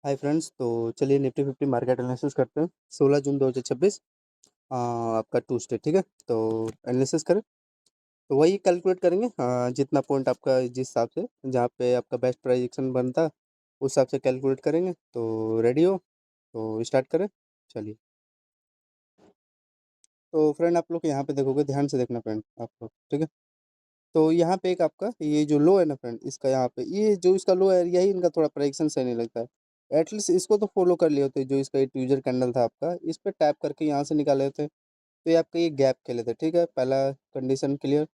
Hi friends, तो चलिए Nifty 50 market analysis करते हैं। 16 जून 2026 आपका ट्यूसडे, ठीक है। तो एनालिसिस करें तो वही कैलकुलेट करेंगे, जितना पॉइंट आपका जिस हिसाब से जहाँ पे आपका बेस्ट प्राइजेक्शन बनता है उस हिसाब से कैलकुलेट करेंगे। तो रेडी हो तो स्टार्ट करें। चलिए, तो फ्रेंड आप लोग यहाँ पे देखोगे, ध्यान से देखना फ्रेंड आप लोग, ठीक है। तो यहाँ पे एक आपका ये जो लो है ना फ्रेंड, इसका यहाँ पे ये जो इसका लो है, यही इनका थोड़ा प्राइजेक्शन सही नहीं लगता है। एटलीस्ट इसको तो फॉलो कर लिए होते, जो इसका एक यूजर कैंडल था आपका, इस पे टैप करके यहाँ से निकाले होते। तो ये आपका ये गैप खेले थे, ठीक है। पहला कंडीशन क्लियर।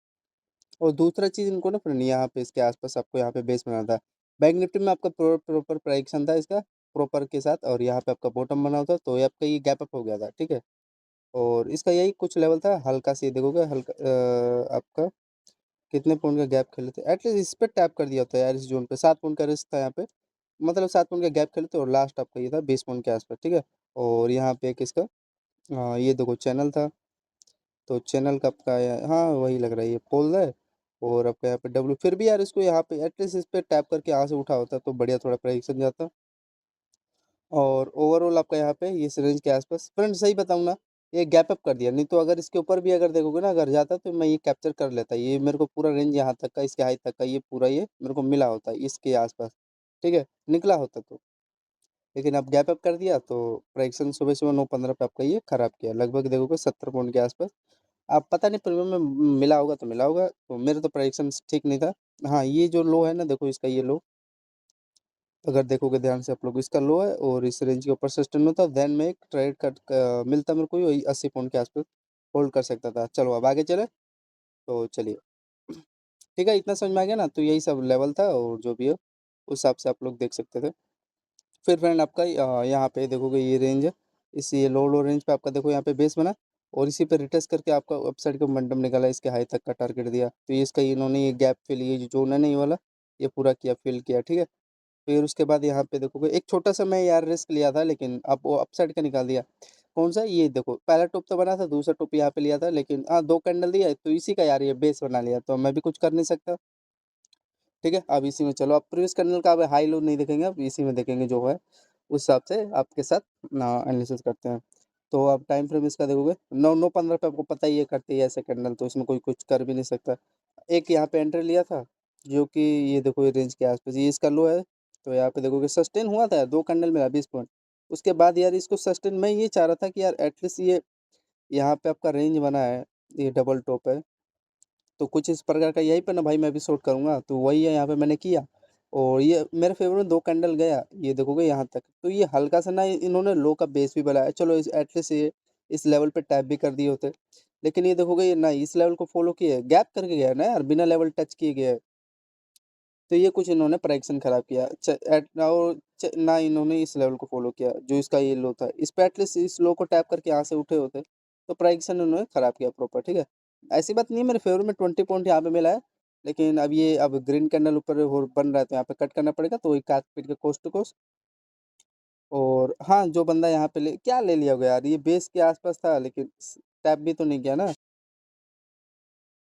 और दूसरा चीज़ इनको ना फ्रेंड, यहाँ पे इसके आसपास आपको यहाँ पे बेस बनाना था। बैंक निफ्टी में आपका प्रॉपर प्राइजेक्शन था इसका प्रॉपर के साथ, और यहाँ पे आपका बॉटम बना होता, तो ये आपका ये गैप अप हो गया था, ठीक है। और इसका यही कुछ लेवल था, हल्का से ये देखोगे, हल्का आपका कितने पॉइंट का गैप खेले थे। एटलीस्ट इस पे टैप कर दिया होता है यार, इस जोन पे 7 पॉइंट का रिस्क था यहाँ पे, मतलब 7 पॉइंट का गैप खेले थे। और लास्ट आपका ये था 20 पॉइंट के आसपास, ठीक है। और यहाँ पे एक इसका ये देखो चैनल था। तो चैनल का आपका हाँ वही लग रहा है, ये पोल है। और आपका यहाँ पे डब्ल्यू, फिर भी यार इसको यहाँ पे एटलीस्ट इस पे टैप करके यहाँ से उठा होता तो बढ़िया, थोड़ा प्राइस जाता। और ओवरऑल आपका यहाँ पे इस रेंज के आसपास फ्रेंड, सही बताऊँ ना, ये गैप अप कर दिया। नहीं तो अगर इसके ऊपर भी अगर देखोगे ना, अगर जाता तो मैं ये कैप्चर कर लेता। ये मेरे को पूरा रेंज यहाँ तक का, इसके हाई तक का, ये पूरा ये मेरे को मिला होता इसके आसपास, ठीक है, निकला होता तो। लेकिन अब गैप अप कर दिया तो प्राइक्सन सुबह सुबह 9:15 पे आपका ये खराब किया, लगभग देखोगे 70 पॉइंट के आसपास। आप पता नहीं प्रीमियम में मिला होगा तो मिला होगा, तो मेरे तो प्राइक्सन ठीक नहीं था। हाँ, ये जो लो है ना, देखो इसका ये लो, अगर देखोगे ध्यान से आप लोग, इसका लो है और इस रेंज के ऊपर सस्टेन होता, देन में एक ट्रेड कट मिलता मेरे को, वही 80 पॉइंट के आसपास होल्ड कर सकता था। चलो अब आगे चले, तो चलिए, ठीक है। इतना समझ में आ गया ना, तो यही सब लेवल था, और जो भी है उस हिसाब से आप लोग देख सकते थे। फिर फ्रेंड आपका यहाँ पे देखोगे ये रेंज है, इस ये लो लो रेंज पे आपका देखो यहाँ पे बेस बना, और इसी पे रिटेस्ट करके आपका अपसाइड का मोमेंटम निकाला, इसके हाई तक का टारगेट दिया। तो ये इसका इन्होंने ये गैप फिल, ये जो जोन है ना ये वाला, ये पूरा किया, फिल किया, ठीक है। फिर उसके बाद यहाँ पे देखोगे एक छोटा सा मैं यार रिस्क लिया था, लेकिन अब वो अपसाइड का निकाल दिया। कौन सा, ये देखो पहला टॉप तो बना था, दूसरा टॉप यहाँ पे लिया था, लेकिन हाँ 2 कैंडल दिया तो इसी का यार ये बेस बना लिया, तो मैं भी कुछ कर नहीं सकता, ठीक है। अब इसी में चलो, अब प्रीवियस कैंडल का अब हाई लो नहीं देखेंगे, अब इसी में देखेंगे जो है उस हिसाब से आपके साथ एनालिसिस करते हैं। तो अब टाइम फ्रेम इसका देखोगे 9:15 पे, आपको पता ही है करती है ऐसे कैंडल, तो इसमें कोई कुछ कर भी नहीं सकता। एक यहाँ पे एंट्री लिया था, जो कि ये देखो ये रेंज के आसपास, ये इसका लो है। तो यहाँ पे देखोगे सस्टेन हुआ था यार, 2 कैंडल मिला 20 पॉइंट। उसके बाद यार इसको सस्टेन, मैं ये चाह रहा था कि यार एटलीस्ट ये यहाँ पे आपका रेंज बना है, ये डबल टॉप है, तो कुछ इस प्रकार का यहीं पे ना भाई मैं भी शॉर्ट करूंगा, तो वही है यहाँ पे मैंने किया। और ये मेरे फेवर में 2 कैंडल गया, ये देखोगे यहाँ तक। तो ये हल्का सा ना इन्होंने लो का बेस भी बनाया, चलो इस एटलीस्ट ये इस लेवल पे टैप भी कर दिए होते। लेकिन ये देखोगे ये ना इस लेवल को फॉलो किए, गैप करके गया ना यार, बिना लेवल टच किए गया है। तो ये कुछ इन्होंने प्राइक्सन खराब किया, और ना इन्होंने इस लेवल को फॉलो किया जो इसका ये लो था, इस पे एटलीस्ट इस लो को टैप करके यहाँ से उठे होते, तो प्राइक्सन इन्होंने खराब किया प्रॉपर, ठीक है। ऐसी बात नहीं है, मेरे फेवर में 20 पॉइंट यहाँ पे मिला है। लेकिन अब ये अब ग्रीन कैंडल ऊपर हो बन रहा है, तो यहाँ पे कट करना पड़ेगा, तो वही काट पीट के कोस्ट टू कोस्ट। और हाँ, जो बंदा यहाँ पे क्या ले लिया होगा यार, ये बेस के आसपास था, लेकिन टैप भी तो नहीं किया ना।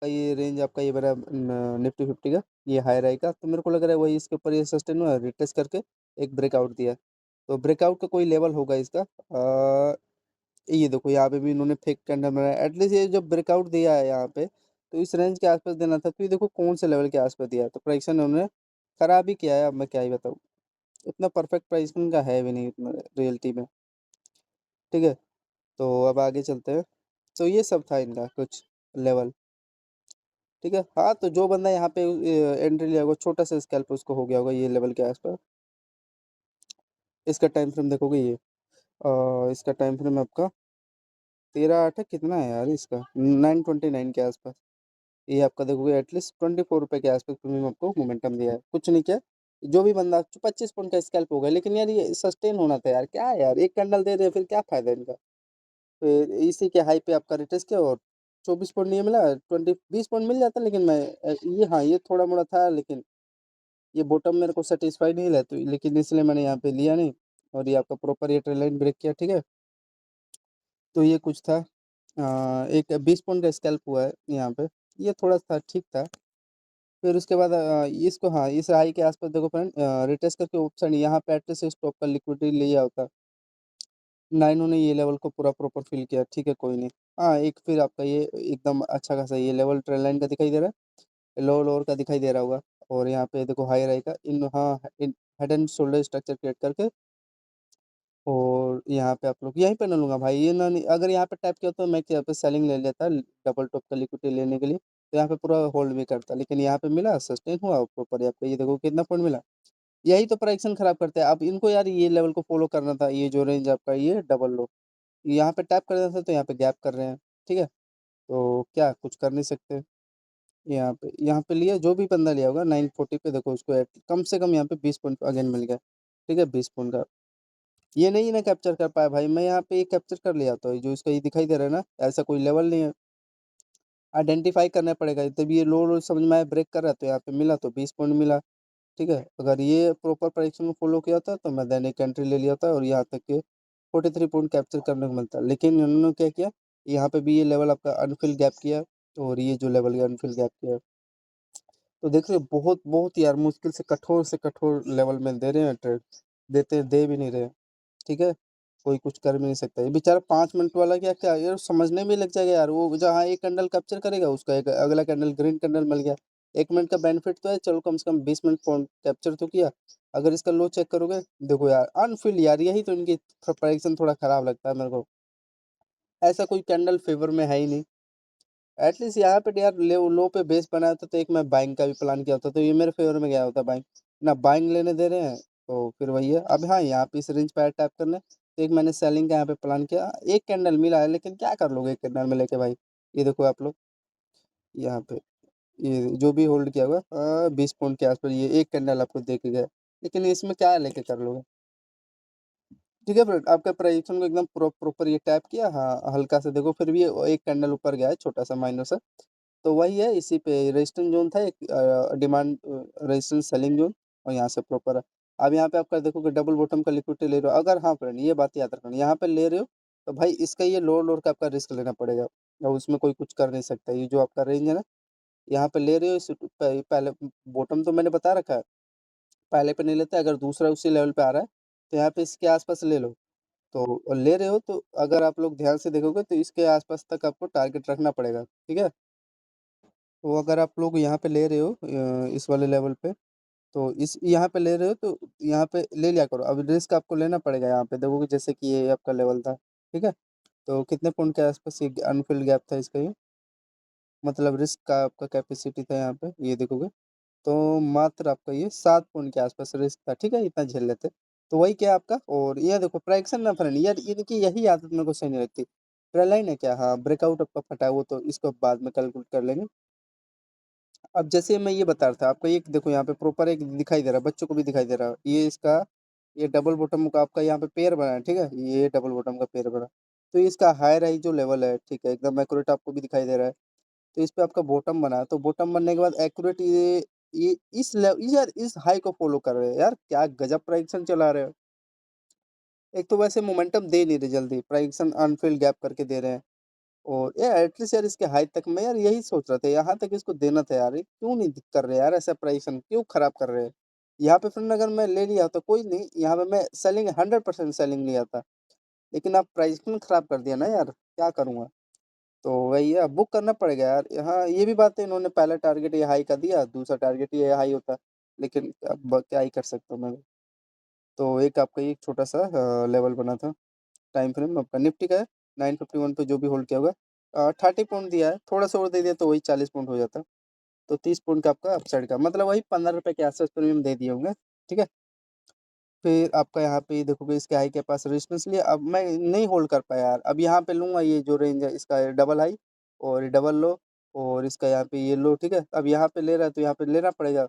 ये रेंज आपका ये बड़ा निफ्टी 50 का ये हाई रहेगा, तो मेरे को लग रहा है वही इसके ऊपर ये सस्टेन हुआ, रिटेस्ट करके एक ब्रेकआउट दिया। तो ब्रेकआउट का कोई लेवल होगा इसका, ये देखो यहाँ पे भी इन्होंने फेक कैंडल बनाया। एटलीस्ट ये जब ब्रेकआउट दिया है यहाँ पे, तो इस रेंज के आसपास देना था, तो ये देखो कौन से लेवल के आसपास दिया है, तो प्राइसन उन्होंने खराब ही किया है। अब मैं क्या ही बताऊँ, उतना परफेक्ट प्राइसिंग का है भी नहीं उतना रियलिटी में, ठीक है। तो अब आगे चलते हैं। तो ये सब था इनका कुछ लेवल, ठीक है। हाँ, तो जो बंदा यहाँ पे एंट्री लिया होगा, छोटा सा स्कैल्प उसको हो गया होगा ये लेवल के आसपास। इसका टाइम फ्रेम देखोगे ये, इसका टाइम फ्रेम आपका 13/8 है, कितना है यार इसका, 929 के आसपास। ये आपका देखोगे एटलीस्ट 24 रुपये के आसपास प्रीमियम आपको मोमेंटम दिया है, कुछ नहीं किया। जो भी बंदा 25 पॉइंट का स्कैल्प होगा, लेकिन यार ये सस्टेन होना था यार, क्या है यार, एक कैंडल दे रहे फिर क्या फायदा इनका। फिर इसी के हाई पे आपका रिटेस्ट किया, और 24 पॉइंट नहीं मिला, 20 20 पॉइंट मिल जाता, लेकिन मैं ये हाँ ये थोड़ा मोड़ा था, लेकिन ये बॉटम मेरे को सेटिस्फाई नहीं लगा, तो लेकिन इसलिए मैंने यहाँ पे लिया नहीं। और ये आपका प्रॉपर ये ट्रेल लाइन ब्रेक किया, ठीक है। तो ये कुछ था, एक 20 पॉइंट का स्कैल्प हुआ है यहाँ पे, ये थोड़ा था ठीक था। फिर उसके बाद इसको हाँ, इस हाई के आसपास देखो फ्रेंड, रिटेस्ट करके ऑप्शन यहाँ पे एटलीस्ट स्टॉप का लिक्विडिटी लिया होता। ना इन्होंने ये लेवल को पूरा प्रॉपर फिल किया, ठीक है कोई नहीं। हाँ, एक फिर आपका ये एकदम अच्छा खासा ये लेवल ट्रेल लाइन का दिखाई दे रहा है, लो लोअर का दिखाई दे रहा होगा। और यहाँ पे देखो हाई रहेगा इन, हाँ, in head and shoulder structure create करके। और यहाँ पे आप लोग यहीं पे ना लूंगा भाई, ये ना अगर यहाँ पे टैप किया तो मैं यहाँ पे सेलिंग ले लेता डबल टॉप का लिक्विडिटी लेने के लिए, तो यहाँ पे पूरा होल्ड भी करता, लेकिन यहाँ पे मिला सस्टेन हुआ प्रॉपर। यहाँ पे ये देखो कितना पॉइंट मिला। यही तो प्राइक्सन खराब करते हैं। अब इनको यार ये लेवल को फॉलो करना था, ये जो रेंज आपका ये डबल लो, यहाँ पे टैप कर देना था तो यहाँ पे गैप कर रहे हैं, ठीक है। तो क्या कुछ कर नहीं सकते। यहाँ पे लिया जो भी बंदा लिया होगा 940 पे, देखो उसको कम से कम यहाँ पे 20 पॉइंट अगेन मिल गया, ठीक है 20 पॉइंट का। ये नहीं ना कैप्चर कर पाया भाई, मैं यहाँ पे ये कैप्चर कर लिया, तो जो इसका ये दिखाई दे रहा है ना, ऐसा कोई लेवल नहीं है, आइडेंटिफाई करना पड़ेगा। तब ये लो लो समझ में आया, ब्रेक कर रहा है, तो यहाँ पे मिला तो 20 पॉइंट मिला, ठीक है। अगर ये प्रॉपर प्राइसिंग में फॉलो किया था तो मैं देन एक एंट्री ले लिया था और यहाँ तक के 43 पॉइंट कैप्चर करने को मिलता, लेकिन इन्होंने क्या किया, यहाँ पे भी ये लेवल आपका अनफिल गैप किया, और ये जो लेवल है अनफिल गैप किया। तो देख रहे हो, बहुत बहुत यार मुश्किल से कठोर लेवल में दे रहे हैं ट्रेड, देते दे भी नहीं रहे, ठीक है। कोई कुछ कर भी नहीं सकता, ये बेचारा 5 मिनट वाला क्या क्या यार समझने में लग जाएगा यार। वो जहाँ एक कैंडल कैप्चर करेगा उसका एक अगला कैंडल ग्रीन कैंडल मिल गया, 1 मिनट का बेनिफिट तो है, चलो कम से कम 20 मिनट फोन कैप्चर तो किया। अगर इसका लो चेक करोगे, देखो यार अनफिल यार, यही तो इनकी प्राइसिंग थोड़ा खराब लगता है मेरे को। ऐसा कोई कैंडल फेवर में है ही नहीं। एटलीस्ट यहाँ पे यार लो लो पे बेस बनाया था, तो एक मैं बाइंग का भी प्लान किया होता तो ये मेरे फेवर में गया होता बाइंग, ना बाइंग लेने दे रहे हैं, तो फिर वही है। अब हाँ, यहाँ पे इस रेंज पे टैप करने, तो एक मैंने सेलिंग का यहाँ पे प्लान किया, एक कैंडल मिला है, लेकिन क्या कर लोगे एक कैंडल में लेके भाई। ये देखो आप लोग यहाँ पे, ये जो भी होल्ड किया हुआ 20 पॉइंट के आसपास, ये एक कैंडल आपको दे के गया, लेकिन इसमें क्या लेके कर लोगे। ठीक है फ्रेंड, आपका प्राइजेक्शन को एकदम प्रॉपर ये टैप किया, हाँ हल्का से देखो, फिर भी ये एक कैंडल ऊपर गया है छोटा सा माइनर सा, तो वही है। इसी पे रेजिस्टेंस जोन था एक, डिमांड रेजिस्टेंस सेलिंग जोन, और यहाँ से प्रॉपर है। अब यहाँ पे आपका देखो कि डबल बॉटम का लिक्विडिटी ले रहे हो, अगर हाँ फ्रेंड ये बात याद रखना, यहाँ पे ले रहे हो तो भाई इसका ये लोअर लोअर का आपका रिस्क लेना पड़ेगा, और उसमें कोई कुछ कर नहीं सकता। ये जो आपका रेंज है ना, यहाँ पे ले रहे हो पहले बॉटम तो मैंने बता रखा है, पहले पे नहीं लेते, अगर दूसरा उसी लेवल पे आ रहा है तो यहाँ पे इसके आसपास ले लो। तो ले रहे हो तो अगर आप लोग ध्यान से देखोगे तो इसके आसपास तक आपको टारगेट रखना पड़ेगा, ठीक है। तो अगर आप लोग यहाँ पे ले रहे हो इस वाले लेवल पे, तो इस यहाँ पे ले रहे हो तो यहाँ पे ले लिया करो। अब रिस्क आपको लेना पड़ेगा, यहाँ पे देखोगे जैसे कि ये आपका लेवल था, ठीक है। तो कितने पॉइंट के आसपास ये अनफिल्ड गैप था इसका, ये मतलब रिस्क का आपका कैपेसिटी था यहाँ पे, ये देखोगे तो मात्र आपका ये 7 पॉइंट के आसपास रिस्क था, ठीक है, इतना झेल लेते। तो वही क्या आपका, और ये देखो प्राइक्सन ना फ्रेंड यार, इनकी यही आदत मेरे को सही नहीं लगती। ट्रेल लाइन है क्या, हाँ ब्रेकआउट आपका फटा है, वो तो इसको बाद में कैलकुलेट कर लेंगे। अब जैसे मैं ये बता रहा था आपको, ये देखो यहाँ पे प्रॉपर एक दिखाई दे रहा है, बच्चों को भी दिखाई दे रहा है, ये इसका ये डबल बॉटम का आपका यहाँ पे पेयर बना है, ठीक है, ये डबल बॉटम का पेयर बना। तो इसका हाई राइज जो लेवल है, ठीक है, एकदम एक्यूरेट आपको भी दिखाई दे रहा है। तो इस पे आपका बॉटम बना है, तो बॉटम बनने के बाद एक्यूरेट ये इस लेवल यार इस हाई को फॉलो कर रहे हैं यार, क्या गजब प्राइक्सन चला रहे हो। एक तो वैसे मोमेंटम दे नहीं रहे, जल्दी प्राइक्सन अनफिल्ड गैप करके दे रहे हैं। और यार एटलीस्ट यार इसके हाइट तक मैं यार यही सोच रहा था, यहाँ तक इसको देना था यार, ये क्यों नहीं कर रहे यार, ऐसा प्राइसन क्यों खराब कर रहे हैं। यहाँ पे फ्रेंड अगर मैं ले लिया तो कोई नहीं, यहाँ पे मैं सेलिंग 100% सेलिंग लिया था, लेकिन आप प्राइसिंग खराब कर दिया ना यार, क्या करूँगा। तो वही है, अब बुक करना पड़ेगा यार। हाँ ये भी बात है, इन्होंने पहला टारगेट ये हाई का दिया, दूसरा टारगेट ये हाई होता, लेकिन अब क्या ही कर सकता हूँ मैं। तो एक आपका ये छोटा सा लेवल बना था, टाइम फ्रेम आपका निफ्टी का है 951 पे, जो भी होल्ड किया होगा 30 पॉइंट दिया है, थोड़ा सा और दे दिया तो वही 40 पॉइंट हो जाता। तो 30 पॉइंट का आपका अपसाइड का मतलब वही 15 रुपये के आसपास प्रीमियम दे दिए होंगे, ठीक है। फिर आपका यहाँ पे देखोगे इसके हाई के पास रेजिस्टेंस लिया, अब मैं नहीं होल्ड कर पाया यार, अब यहाँ पे लूंगा ये जो रेंज है इसका डबल हाई और डबल लो, और इसका यहाँ पे ये लो, ठीक है। अब यहाँ पे ले रहा है तो यहाँ पे लेना पड़ेगा,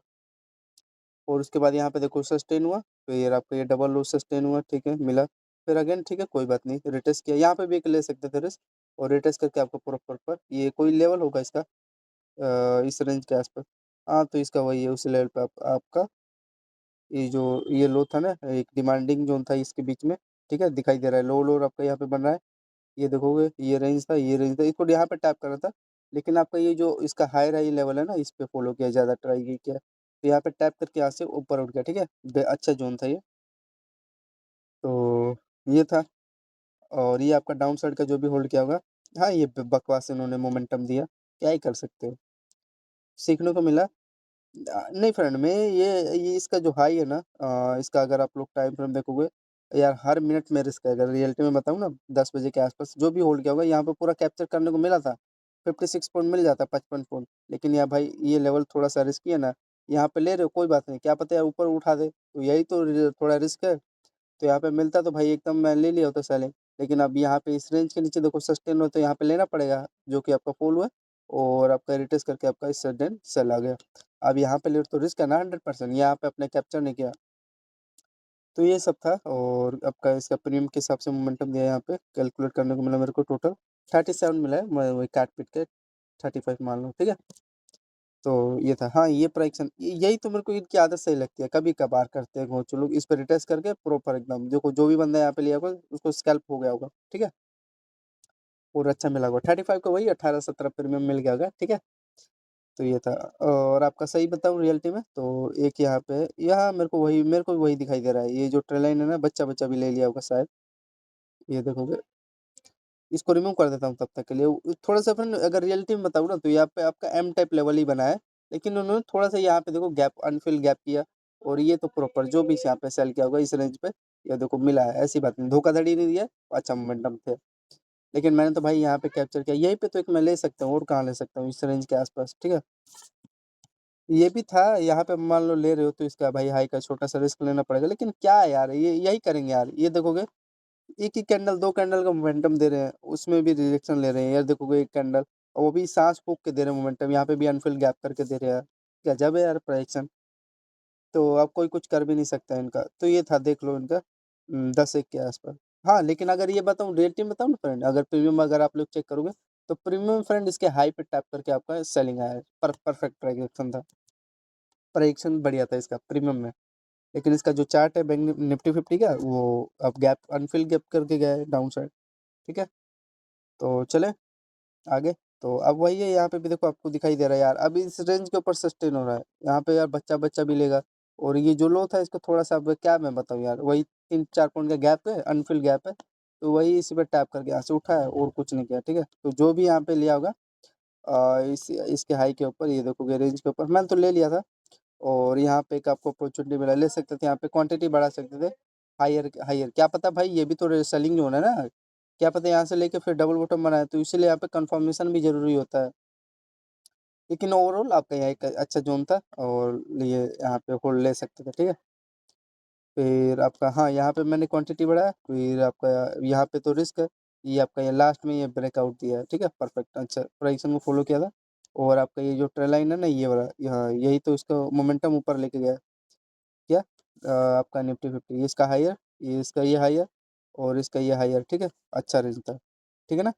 और उसके बाद यहाँ पे देखो सस्टेन हुआ, फिर आपका ये डबल लो सस्टेन हुआ, ठीक है मिला। फिर अगेन ठीक है कोई बात नहीं, रिटेस्ट किया, यहाँ पे भी एक ले सकते थे रिस्क, और रिटेस्ट करके आपको प्रॉपर पर ये कोई लेवल होगा इसका इस रेंज के आसपास। हाँ तो इसका वही है, उस लेवल पे आपका ये जो ये लो था ना, एक डिमांडिंग जोन था इसके बीच में, ठीक है, दिखाई दे रहा है लो लो आपका यहाँ पे बन रहा है। ये देखोगे ये रेंज था, ये रेंज था, इसको यहाँ पे टैप करना था, लेकिन आपका ये जो इसका हाई लेवल है ना, इस पे फॉलो किया, ज़्यादा ट्राई किया, तो यहाँ पे टैप करके यहाँ से ऊपर उठ गया, ठीक है। अच्छा जोन था ये। तो ये था। और ये आपका डाउन साइड का जो भी होल्ड किया होगा, हाँ ये बकवास इन्होंने मोमेंटम दिया, क्या ही कर सकते हो। सीखने को मिला। नहीं फ्रेंड, मैं ये इसका जो हाई है ना, इसका अगर आप लोग टाइम फ्रेम देखोगे यार, हर मिनट में रिस्क है। अगर रियलिटी में बताऊँ ना, 10 बजे के आसपास जो भी होल्ड किया होगा, यहाँ पे पूरा कैप्चर करने को मिला था, 56 पॉइंट मिल जाता, 55 पॉइंट। लेकिन यार भाई ये लेवल थोड़ा सा रिस्की है ना, यहाँ पे ले रहे हो कोई बात नहीं, क्या पता यार ऊपर उठा दे, तो यही तो थोड़ा रिस्क है। तो यहाँ पे मिलता तो भाई एकदम मैं ले लिया होता सेलिंग। लेकिन अब यहाँ पे इस रेंज के नीचे देखो सस्टेन हो, तो यहाँ पे लेना पड़ेगा, जो कि आपका फॉल हुआ, और आपका रिटेस्ट करके आपका इस सडन सेल आ गया। अब यहाँ पे ले तो रिस्क है ना 100%, यहाँ पे अपने कैप्चर नहीं किया। तो ये सब था। और आपका इसका प्रीमियम के हिसाब से मोमेंटम दिया, यहाँ पे कैलकुलेट करने को मिला मेरे को, टोटल 37 मिला है, मैं वही काट पीट के 35 मान लो, ठीक है। तो ये था। हाँ ये प्राइक्सन, यही तो मेरे को इनकी आदत सही लगती है, कभी कभार करते हैं घोंचू लोग, इस पर रिटेस्ट करके प्रॉपर एकदम देखो, जो भी बंदा यहाँ पे लिया होगा उसको स्कैल्प हो गया होगा, ठीक है। और अच्छा मिला होगा, 35 का वही 18-17 प्रीमियम मिल गया होगा, ठीक है। तो ये था। और आपका सही बताऊँ रियलिटी में, तो एक यहाँ पे, यहाँ मेरे को वही दिखाई दे रहा है, ये जो ट्रेलाइन है ना, बच्चा बच्चा भी ले लिया होगा शायद, ये देखोगे। इसको रिमूव कर देता हूँ तब तक के लिए। थोड़ा सा फ्रेंड अगर रियलिटी में बताऊँ ना, तो यहाँ पे आपका एम टाइप लेवल ही बना है, लेकिन उन्होंने थोड़ा सा यहाँ पे देखो गैप, अनफिल गैप किया। और ये तो प्रॉपर जो भी यहाँ पे सेल किया होगा इस रेंज पे, ये देखो मिला है, ऐसी बात नहीं, धोखाधड़ी नहीं दिया, अच्छा मोमेंटम थे। लेकिन मैंने तो भाई यहाँ पे कैप्चर किया, यहीं पे तो एक मैं ले सकता हूँ, और कहाँ ले सकता हूँ इस रेंज के आसपास, ठीक है। ये भी था, यहाँ पे मान लो ले रहे हो तो इसका भाई हाई का छोटा सा रिस्क लेना पड़ेगा, लेकिन क्या है यार, ये यही करेंगे यार, ये देखोगे एक ही कैंडल, दो कैंडल का मोमेंटम दे रहे हैं, उसमें भी रिजेक्शन ले रहे हैं यार, देखोगे एक कैंडल, और वो भी सांस फूक के दे रहे हैं मोमेंटम, यहाँ पे भी अनफिल गैप करके दे रहे हैं। गजब है यार प्राइजेक्शन। तो अब कोई कुछ कर भी नहीं सकता है इनका। तो ये था, देख लो इनका 10-1 के आसपास। हाँ लेकिन अगर ये बताऊँ रेटिंग बताऊँ ना फ्रेंड, अगर प्रीमियम अगर आप लोग चेक करोगे, तो प्रीमियम फ्रेंड इसके हाई पे टैप करके आपका सेलिंग आया है, परफेक्ट प्राइजेक्शन था, प्राइजेक्शन बढ़िया था इसका प्रीमियम में। लेकिन इसका जो चार्ट है बैंक निफ्टी 50 का, वो अब गैप, अनफिल गैप करके गया है डाउन साइड, ठीक है। तो चले आगे। तो अब वही है, यहाँ पे भी देखो आपको दिखाई दे रहा है यार, अभी इस रेंज के ऊपर सस्टेन हो रहा है, यहाँ पे यार बच्चा बच्चा भी लेगा। और ये जो लो था इसको थोड़ा सा, अब क्या मैं बताऊँ यार, वही 3-4 पॉइंट का गैप है, अनफिल गैप है, तो वही इसी पे टैप करके यहाँ से उठा है, और कुछ नहीं किया, ठीक है। तो जो भी यहाँ पे लिया होगा इसके हाई के ऊपर, ये देखोगे रेंज के ऊपर, मैंने तो ले लिया था। और यहाँ पे एक आपको अपॉर्चुनिटी मिला, ले सकते थे, यहाँ पे क्वांटिटी बढ़ा सकते थे, हायर हायर, क्या पता भाई, ये भी तो सेलिंग जो होना है ना, क्या पता यहाँ से लेके फिर डबल बॉटम बनाए, तो इसीलिए यहाँ पे कंफर्मेशन भी जरूरी होता है। लेकिन ओवरऑल आपका यहाँ एक अच्छा जोन था, और ये यहाँ पे होल्ड ले सकते थे, ठीक है। फिर आपका, हाँ यहाँ पे मैंने क्वांटिटी बढ़ाया, फिर आपका यहाँ पे तो रिस्क है, ये आपका ये लास्ट में ये ब्रेकआउट दिया है, ठीक है, परफेक्ट, अच्छा प्राइसिंग को फॉलो किया था। और आपका ये जो ट्रेल लाइन है ना, ये वाला, यहाँ यही तो इसका मोमेंटम ऊपर लेके गया है। क्या आपका निफ्टी 50, ये इसका हायर, ये इसका ये हायर, और इसका ये हायर, ठीक है, अच्छा रेंज था, ठीक है ना।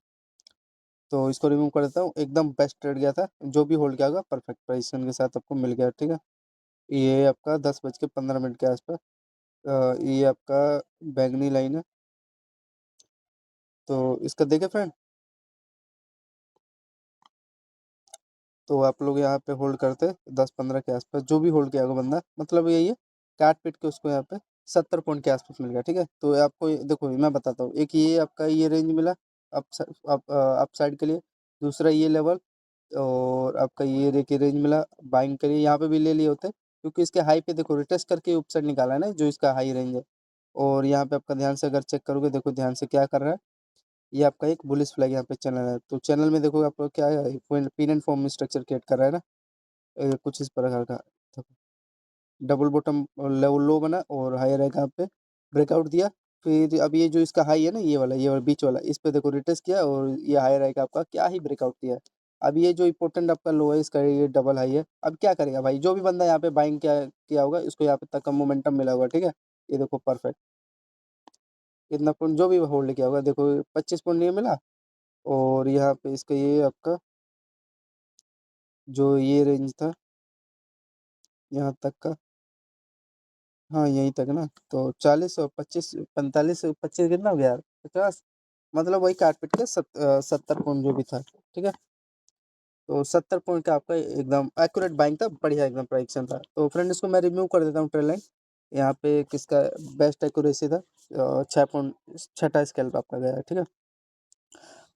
तो इसको रिमूव कर देता हूँ, एकदम बेस्ट ट्रेड गया था, जो भी होल्ड किया होगा परफेक्ट प्राइसिंग के साथ आपको मिल गया, ठीक है। ये आपका 10:15 के आसपास, ये आपका बैंगनी लाइन है, तो इसका देखे फ्रेंड, तो आप लोग यहाँ पे होल्ड करते 10-15 के आसपास, जो भी होल्ड किया होगा बंदा, मतलब यही है, काट पीट के उसको यहाँ पे 70 पॉइंट के आसपास मिल गया, ठीक है। तो आपको देखो मैं बताता हूँ, एक ये आपका ये रेंज मिला अप अप साइड के लिए, दूसरा ये लेवल, और आपका ये देखिए रेंज मिला बाइंग के लिए, यहाँ पे भी ले लिए होते, क्योंकि इसके हाई पे देखो रिटेस्ट करके ऊपर साइड निकाला है ना, जो इसका हाई रेंज है। और यहाँ पे आपका ध्यान से अगर चेक करोगे, देखो ध्यान से क्या कर रहा है, ये आपका एक बुलिश फ्लैग यहाँ पे चैनल है, तो चैनल में देखो आप लोग क्या है, pin and form structure create कर रहा है ना, कुछ इस प्रकार का, डबल बॉटम लेवल लो बना, और हायर है यहाँ पे ब्रेकआउट दिया। फिर अब ये जो इसका हाई है ना, ये वाला बीच वाला, इस पे देखो रिटेस्ट किया, और ये हायर है आपका क्या ही ब्रेकआउट किया है। अब ये जो इम्पोर्टेंट आपका लो है, इसका ये डबल हाई है, अब क्या करेगा भाई, जो भी बंदा यहाँ पे बाइंग किया किया होगा, इसको यहाँ पे तक का मोमेंटम मिला होगा, ठीक है। ये देखो परफेक्ट, इतना पॉइंट जो भी होल्ड किया होगा, देखो 25 पॉइंट ये मिला। और यहाँ पे इसका ये आपका जो ये रेंज था यहाँ तक का, हाँ यहीं तक ना, तो 40 और 25, 45 25 कितना हो गया यार, 50, मतलब वही काट पीट के 70 पॉइंट जो भी था, ठीक है। तो 70 पॉइंट का आपका एकदम एक्यूरेट बाइंग था, बढ़िया एकदम प्रेडिक्शन था। तो फ्रेंड इसको मैं रिमूव कर देता हूँ ट्रेल लाइन। यहाँ पे किसका बेस्ट एक्यूरेसी था, 6.6 स्केल पे आपका गया है, ठीक है।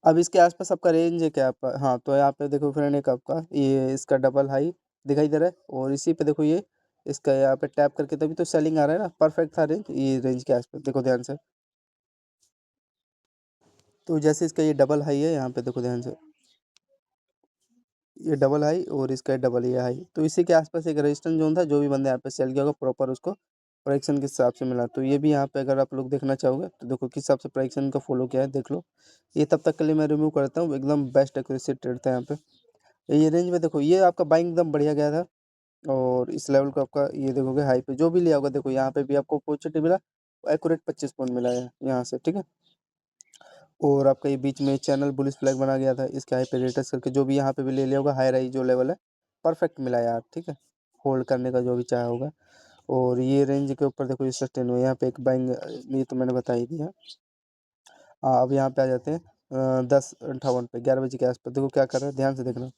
अब इसके आसपास आपका रेंज है क्या आपका, हाँ तो यहाँ पे देखो फ्रेंड एक आपका ये इसका डबल हाई दिखाई दे रहा है, और इसी पे देखो ये इसका यहाँ पे टैप करके तभी तो सेलिंग आ रहा है ना, परफेक्ट था रेंज, ये रेंज के आसपास देखो ध्यान से। तो जैसे इसका ये डबल हाई है, यहाँ पे देखो ध्यान से, ये डबल हाई और इसका डबल ये हाई, तो इसी के आसपास एक रेजिस्टेंस जोन था, जो भी बंदे यहाँ पे सेल किया होगा प्रॉपर उसको प्राइक्शन के हिसाब से मिला। तो ये भी यहाँ पे अगर आप लोग देखना चाहोगे तो देखो किस हिसाब से प्राइक्शन का फॉलो किया है, देख लो। ये तब तक के लिए मैं रिमूव करता हूँ, एकदम बेस्ट एक्यूरेसी ट्रेड था यहाँ पे। ये रेंज में देखो ये आपका बाइंग एकदम बढ़िया गया था, और इस लेवल को आपका ये देखोगे हाई पे जो भी लिया होगा, देखो यहाँ पे भी आपको पॉजिटिव मिला, एक्यूरेट 25 पॉइंट मिला है यहाँ से, ठीक है। और आपका ये बीच में चैनल बुलिश फ्लैग बना गया था, इसके हाई पे रेटस करके जो भी यहाँ पे भी ले लिया होगा, हाई राई जो लेवल है परफेक्ट मिला यार, ठीक है। होल्ड करने का जो भी चाहा होगा, और ये रेंज के ऊपर देखो ये सस्टेन हुआ, यहाँ पे एक बाइंग, ये तो मैंने बता ही दिया। अब यहाँ पे आ जाते हैं 10:58 पे 11 बजे के आसपास, देखो क्या कर रहा है, ध्यान से देखना।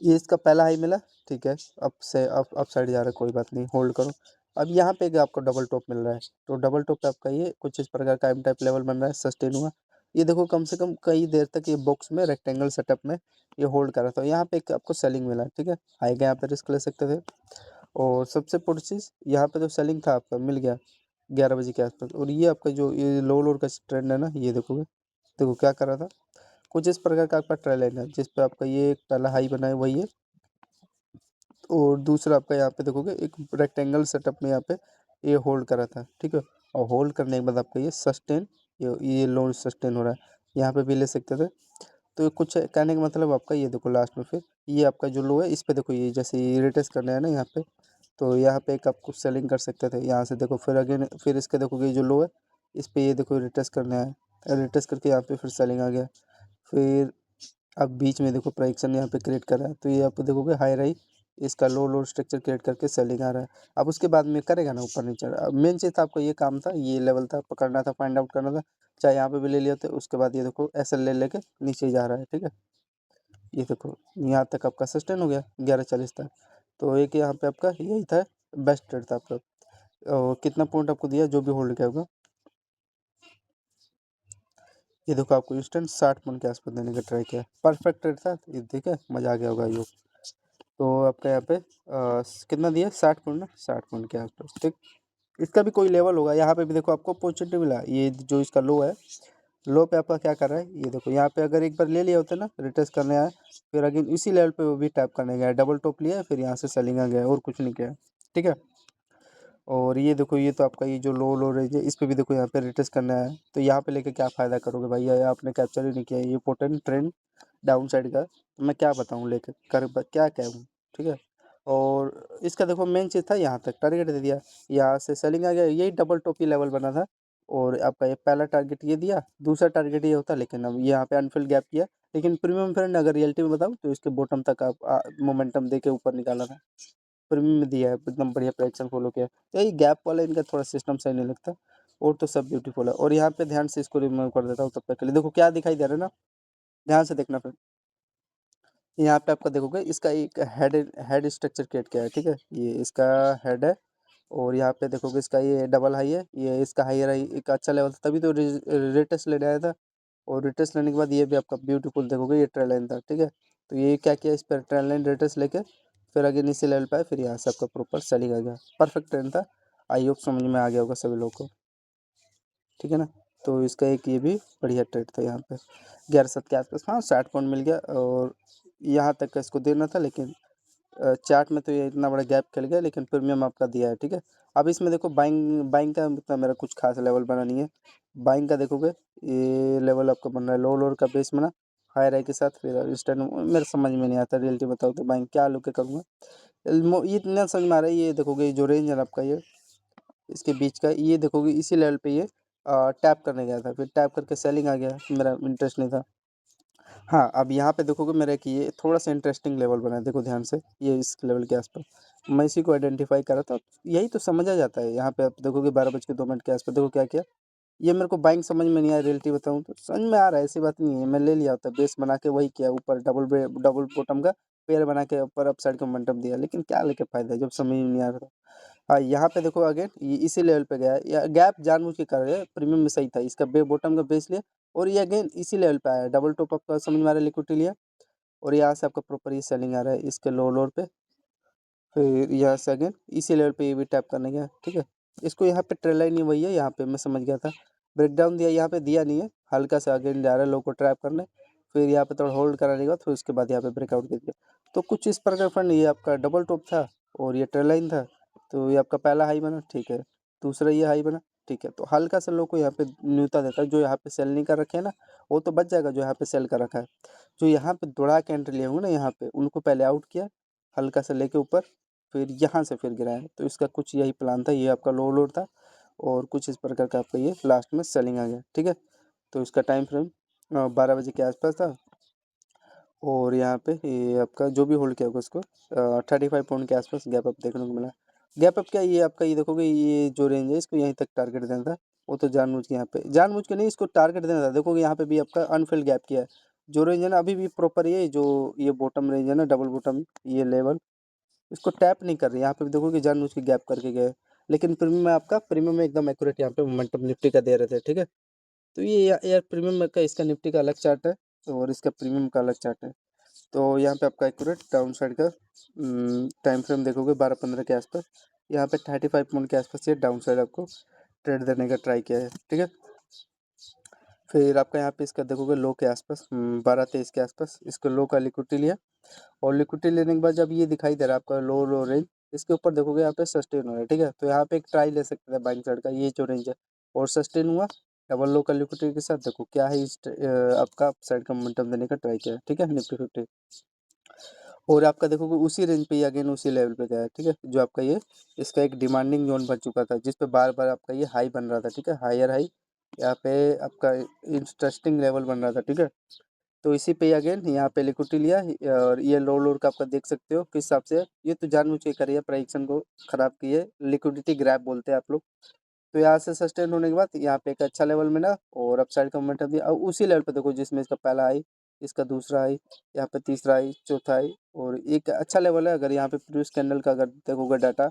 ये इसका पहला हाई मिला, ठीक है, अप से अप साइड जा रहा है, कोई बात नहीं, होल्ड करो। अब यहाँ पे आपको डबल टॉप मिल रहा है, तो डबल टॉप पे आपका ये कुछ इस प्रकार का एम टाइप लेवल बन रहा है, सस्टेन हुआ। ये देखो कम से कम कई देर तक ये बॉक्स में रेक्टेंगल सेटअप में ये होल्ड कर रहा था, यहाँ पे एक आपको सेलिंग मिला, ठीक है। हाई का यहाँ पे रिस्क ले सकते थे। और सबसे बड़ी चीज़ यहाँ पे जो सेलिंग था आपका मिल गया 11 बजे के आसपास, और ये आपका जो ये लो लोड का ट्रेंड है ना, ये देखोगे, देखो क्या कर रहा था, कुछ इस प्रकार का आपका ट्रेल लाइन है, जिस पे आपका ये एक पहला हाई बना है वही है, और दूसरा आपका यहाँ पे देखोगे एक रेक्टेंगल सेटअप में यहाँ पे ये होल्ड करा था, ठीक है। और होल्ड करने के बाद आपका ये सस्टेन, ये लोन सस्टेन हो रहा है, यहाँ पे भी ले सकते थे। तो ये कुछ कहने का मतलब आपका ये देखो लास्ट में फिर ये आपका जो लो है इस पे देखो, ये जैसे ये रिटेस्ट करना है ना यहाँ पे, तो यहाँ पे एक आपको सेलिंग कर सकते थे यहाँ से, देखो फिर अगेन फिर इसके देखोगे जो लो है इस पे ये देखो रिटेस्ट करना है, रिटेस्ट करके यहाँ पे फिर सेलिंग आ गया। फिर अब बीच में देखो प्राइक्शन यहाँ पे क्रिएट कर रहा है, तो ये आप देखोगे हाई राई, इसका लो लो स्ट्रक्चर क्रिएट करके सेलिंग आ रहा है। अब उसके बाद में करेगा ना ऊपर नीचे, अब मेन चीज़ था आपको ये काम था, ये लेवल था पकड़ना था, फाइंड आउट करना था, चाहे यहाँ पे भी ले लिया था, उसके बाद ये देखो ऐसे ले लेके नीचे जा रहा है, ठीक है। ये देखो यहाँ तक आपका सस्टेन हो गया 11:40 तक, तो एक यहाँ पे आपका यही था, बेस्ट ट्रेड था आपका। और कितना पॉइंट आपको दिया जो भी होल्ड किया होगा, ये देखो आपको इंस्टेंट 60 पॉइंट के आसपास देने का ट्राई किया, परफेक्ट ट्रेड था ये, ठीक है, मजा आ गया होगा ये। तो आपका यहाँ पे कितना दिया, 60 पॉइंट ना, 60 पॉइंट के आसपास, ठीक। इसका भी कोई लेवल होगा, यहाँ पे भी देखो आपको पॉजिटिव मिला, ये जो इसका लो है, लो पे आपका क्या कर रहा है, ये देखो यहाँ पे अगर एक बार ले लिया होता ना, रिटेस्ट करने आया, फिर अगेन इसी लेवल पे वो भी टैप करने गया, डबल टॉप लिया, फिर यहाँ से सेलिंग आ गया, और कुछ नहीं किया, ठीक है। और ये देखो ये तो आपका ये जो लो लो रेंज है इस पे भी देखो यहाँ पे रिटेस्ट करना है, तो यहाँ पे लेके क्या फ़ायदा करोगे भाई, ये आपने कैप्चर ही नहीं किया, ये पोटेंट ट्रेंड डाउन साइड का, तो मैं क्या बताऊँ लेके क्या कहूँ, ठीक है। और इसका देखो मेन चीज़ था यहाँ तक टारगेट दे दिया, यहाँ से सेलिंग आ गया, यही डबल टॉपी लेवल बना था, और आपका ये पहला टारगेट ये दिया, दूसरा टारगेट ये होता, लेकिन अब यहाँ पे अनफिल्ड गैप किया। लेकिन प्रीमियम फ्रेंड अगर रियलिटी में बताऊँ तो इसके बॉटम तक आप मोमेंटम दे के ऊपर निकाला था, प्रीमियम में दिया है, एकदम बढ़िया प्राइक्शन फॉलो किया है। तो ये गैप वाला इनका थोड़ा सिस्टम सही नहीं लगता, और तो सब ब्यूटीफुल है। और यहाँ पे ध्यान से इसको रिमूव कर देता हूँ तब तक के लिए, देखो क्या दिखाई दे रहा है ना, ध्यान से देखना फिर। यहाँ पे आपका देखोगे इसका एक हेड हेड स्ट्रक्चर क्रिएट किया है, ठीक है, ये इसका हेड है, और यहाँ पे देखोगे इसका ये डबल हाई है, ये इसका हाई राई एक अच्छा लेवल था, तभी तो रेटेस्ट लेने आया था। और रेटेस्ट लेने के बाद ये भी आपका ब्यूटीफुल देखोगे ये ट्रेल लाइन था, ठीक है। तो ये क्या किया, इस पर ट्रेल लाइन रेटेस्ट लेके फिर आगे नीचे लेवल पे आए, फिर यहाँ से आपका प्रॉपर सेलिंग आ गया, परफेक्ट ट्रेंड था। आई होप समझ में आ गया होगा सभी लोगों को, ठीक है ना। तो इसका एक ये भी बढ़िया ट्रेड था यहाँ पे 11:07 के आसपास, हाँ 60 पॉइंट मिल गया, और यहाँ तक का इसको देना था, लेकिन चार्ट में तो ये इतना बड़ा गैप खेल गया, लेकिन प्रीमियम आपका दिया है, ठीक है। अब इसमें देखो बाइंग बाइंग का इतना मेरा कुछ खास लेवल बना नहीं है, बाइंग का देखोगे ये लेवल आपका बन रहा है लो लोअर का बेस बना, हाई राई के साथ, फिर स्टैंड मेरे समझ में नहीं आता रियलिटी बताओ तो बाइंग क्या लोग के करूँगा, ये इतना समझ में आ रहा है। ये देखोगे जो रेंज है आपका ये इसके बीच का, ये देखोगे इसी लेवल पे ये टैप करने गया था, फिर टैप करके सेलिंग आ गया, मेरा इंटरेस्ट नहीं था। हाँ, अब यहाँ पे देखोगे मेरा कि ये थोड़ा-सा इंटरेस्टिंग लेवल बना है, देखो ध्यान से, ये इस लेवल के आस-पास। मैं इसी को आइडेंटिफ़ाई कर रहा था, यही तो समझ आ जाता है। यहाँ पे आप देखोगे 12 बज के 2 मिनट के आस-पास देखो क्या किया, ये मेरे को बाइंग समझ में नहीं आया, रियलिटी बताऊँ तो समझ में आ रहा है, ऐसी बात नहीं है, मैं ले लिया होता, बेस बना के वही किया, ऊपर डबल बॉटम का पेयर बना के ऊपर अप साइड का मोमेंटम दिया, लेकिन क्या लेके फ़ायदा है जब समझ में नहीं आ रहा था। हाँ, यहाँ पे देखो अगेन ये इसी लेवल पे गया है, या गैप जानबूझ के कर रहे हैं, प्रीमियम में सही था, इसका बॉटम का बेस लिया और ये अगेन इसी लेवल पे आया है, डबल टॉप आपका समझ में आ रहा है, लिक्विडिटी लिया और यहाँ से आपका प्रॉपर ये सेलिंग आ रहा है इसके लोअर पे, फिर यहाँ से अगेन इसी लेवल पे ये भी टैप करने गया, ठीक है। इसको यहाँ पे ट्रेल लाइन नहीं वही है, यहाँ पे मैं समझ गया था, ब्रेकडाउन दिया, यहाँ पे दिया नहीं है, हल्का सा अगेन जा रहा है लो को ट्रैप करने, फिर यहाँ पे थोड़ा होल्ड कराने के बाद फिर उसके बाद यहाँ पे ब्रेकआउट दे दिया। तो कुछ इस प्रकार फंड, ये आपका डबल टॉप था और ये ट्रेल लाइन था, तो ये आपका पहला हाई बना, ठीक है, दूसरा ये हाई बना, ठीक है। तो हल्का सा लो को यहाँ पे न्यूता देता है, जो यहाँ पे सेल नहीं कर रखे हैं ना वो तो बच जाएगा, जो यहाँ पे सेल कर रखा है, जो यहाँ पे दौड़ा के एंट्री लिए होंगे ना, यहाँ पे उनको पहले आउट किया, हल्का सा लेके ऊपर, फिर यहाँ से फिर गिराया, तो इसका कुछ यही प्लान था, ये आपका लो लोड था और कुछ इस प्रकार का आपका ये लास्ट में सेलिंग आ गया, ठीक है। तो इसका टाइम फ्रेम 12 बजे के आसपास था और यहाँ पे ये आपका जो भी होल्ड किया होगा उसको 35 पॉइंट के आसपास गैप अप देखने को मिला। गैप अप क्या, ये आपका ये देखोगे, ये जो रेंज है इसको यहीं तक टारगेट देना था, वो तो जानबूझ के यहाँ पे, जानबूझ के नहीं, इसको टारगेट देना था, देखोगे यहाँ पे भी आपका अनफिल्ड गैप किया है, जो रेंज है ना अभी भी प्रॉपर, ये जो ये बॉटम रेंज है ना, डबल बॉटम ये लेवल, इसको टैप नहीं कर रही, यहाँ पे भी देखोगे जानबूझ के गैप करके गए, लेकिन प्रीमियम में आपका, प्रीमियम में एकदम एक्यूरेट यहाँ पे मोमेंटम निफ्टी का दे रहे थे, ठीक है। तो ये यार प्रीमियम का इसका निफ्टी का अलग चार्ट है और इसका प्रीमियम का अलग चार्ट है। तो यहाँ पे आपका एक्यूरेट डाउन साइड का टाइम फ्रेम देखोगे 12-15 के आसपास, यहाँ पे 35 पॉइंट के आसपास ये डाउन साइड आपको ट्रेड देने का ट्राई किया है, ठीक है। फिर आपका यहाँ पे इसका देखोगे लो के आसपास 12-23 के आसपास इसका लो का लिक्विडिटी लिया और लिक्विडिटी लेने के बाद जब ये दिखाई दे रहा है आपका लो लो रेंज, इसके ऊपर देखोगे यहाँ पे सस्टेन हो रहा है, ठीक है। तो यहाँ पे एक ट्राई ले सकते हैं बाइंग साइड का, ये जो रेंज है और सस्टेन हुआ, डबल लो का लिक्विडिटी के साथ देखो क्या है, इस आपका साइड का मोमेंटम देने का ट्राई किया है, ठीक है, निफ्टी 50। और आपका देखोगे उसी रेंज पे ही अगेन उसी लेवल पे गया है, ठीक है, जो आपका ये इसका एक डिमांडिंग जोन बन चुका था, जिस पे बार बार आपका ये हाई बन रहा था, ठीक है, हायर हाई यहाँ पे आपका इंटरेस्टिंग लेवल बन रहा था, ठीक है। तो इसी पे अगेन यहाँ पे लिक्विडिटी लिया और ये लो लोड का आपका देख सकते हो किस हिसाब से, ये तो जानबूझ के करिए प्राइक्शन को खराब की है, लिक्विडिटी ग्रैब बोलते हैं आप लोग। तो यहाँ से सस्टेन होने के बाद यहाँ पे एक अच्छा लेवल मिला और अपसाइड का मोमेंटम दिया, और उसी लेवल पे देखो जिसमें इसका पहला आई, इसका दूसरा आई, यहाँ पे तीसरा आई, चौथा आई और एक अच्छा लेवल है। अगर यहाँ पे प्रीवियस कैंडल का अगर देखोगे डाटा,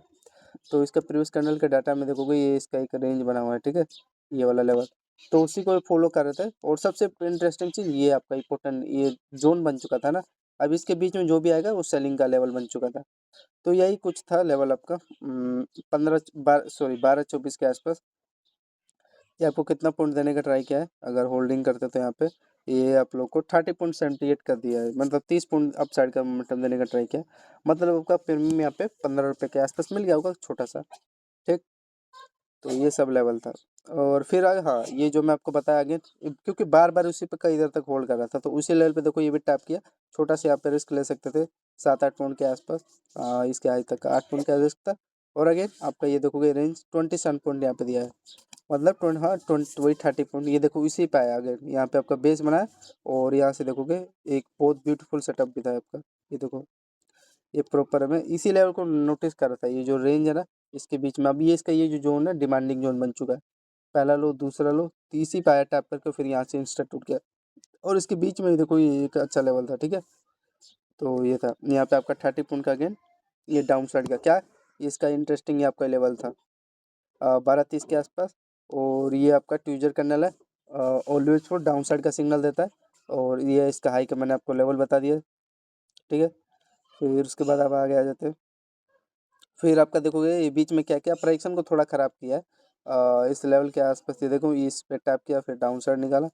तो इसका प्रीवियस कैंडल के डाटा में देखोगे ये इसका एक रेंज बना हुआ है, ठीक है, ये वाला लेवल, तो उसी को फॉलो कर रहे थे। और सबसे इंटरेस्टिंग चीज़ ये आपका इम्पोर्टेंट ये जोन बन चुका था ना, अब इसके बीच में जो भी आएगा वो सेलिंग का लेवल बन चुका था। तो यही कुछ था लेवल आपका 12-24 के आसपास। ये आपको कितना पॉइंट देने का ट्राई किया है, अगर होल्डिंग करते तो यहाँ पे ये आप लोग को 30.78 कर दिया है, मतलब 30 पॉइंट अप साइड का मोमेंटम देने का ट्राई किया, मतलब आपका प्रीमियम यहाँ पे 15 रुपये के आसपास मिल गया होगा छोटा सा, ठीक। तो ये सब लेवल था और फिर हाँ ये जो मैं आपको बताया आगे, क्योंकि बार बार उसी पे का इधर तक होल्ड कर रहा था, तो उसी लेवल पे देखो ये भी टैप किया, छोटा सा यहाँ पे रिस्क ले सकते थे 7-8 पॉइंट के आसपास, इसके आज तक 8 पॉइंट का रिस्क था। और अगेन आपका ये देखोगे रेंज 27 पॉइंट यहाँ पे दिया है, मतलब 20, हाँ 20 वही 30 पॉइंट, ये देखो इसी पे आया, अगर यहाँ पे आपका बेस बना है और यहाँ से देखोगे एक बहुत ब्यूटीफुल सेटअप भी था आपका, ये देखो ये प्रॉपर हमें इसी लेवल को नोटिस कर रहा था, ये जो रेंज है ना इसके बीच में, अब ये इसका ये जो जोन है डिमांडिंग जोन बन चुका है, पहला लो दूसरा लो तीसरी पे आया टैप करके, फिर यहाँ से इंस्टा टूट गया और इसके बीच में ही देखो ये एक अच्छा लेवल था, ठीक है। तो ये था यहाँ पे आपका 30 पॉइंट का गेन, ये डाउन साइड का क्या, इसका इंटरेस्टिंग ये आपका लेवल था 12:30 के आसपास, और ये आपका ट्यूजर कैंडल है, ऑलवेज फॉर डाउन साइड का सिग्नल देता है, और ये इसका हाई का मैंने आपको लेवल बता दिया, ठीक है। फिर उसके बाद आप आगे आ जाते हैं, फिर आपका देखोगे ये बीच में क्या क्या प्राइक्शन को थोड़ा ख़राब किया है, इस लेवल के आसपास ये देखो इस पे टैप किया, फिर डाउन साइड निकाला,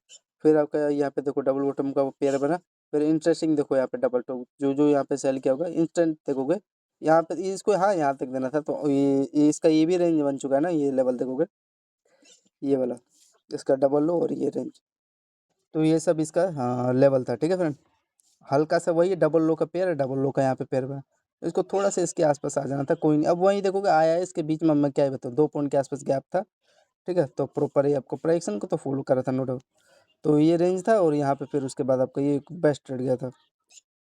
फिर आपका यहाँ पे देखो डबल बॉटम का वो पेयर बना, फिर इंटरेस्टिंग देखो यहाँ पे डबल टॉप जो जो यहाँ पे सेल किया होगा इंस्टेंट देखोगे, यहाँ पे इसको हाँ यहाँ तक देना था, तो ये इसका ये भी रेंज बन चुका है ना, ये लेवल देखोगे ये वाला, इसका डबल लो और ये रेंज, तो ये सब इसका हाँ लेवल था, ठीक है फ्रेंड। हल्का सा वही डबल लो का पेयर है, डबल लो का यहाँ पे पेयर बना, तो इसको थोड़ा सा इसके आसपास आ जाना था, कोई नहीं, अब वही देखोगे आया है इसके बीच में, मैं क्या ही बताऊँ 2 पॉइंट के आसपास गैप था, ठीक है। तो प्रॉपर ही आपको प्राइक्शन को तो फॉलो करा था नो डाउट, तो ये रेंज था और यहाँ पे फिर उसके बाद आपका ये बेस्ट ट्रेड गया था,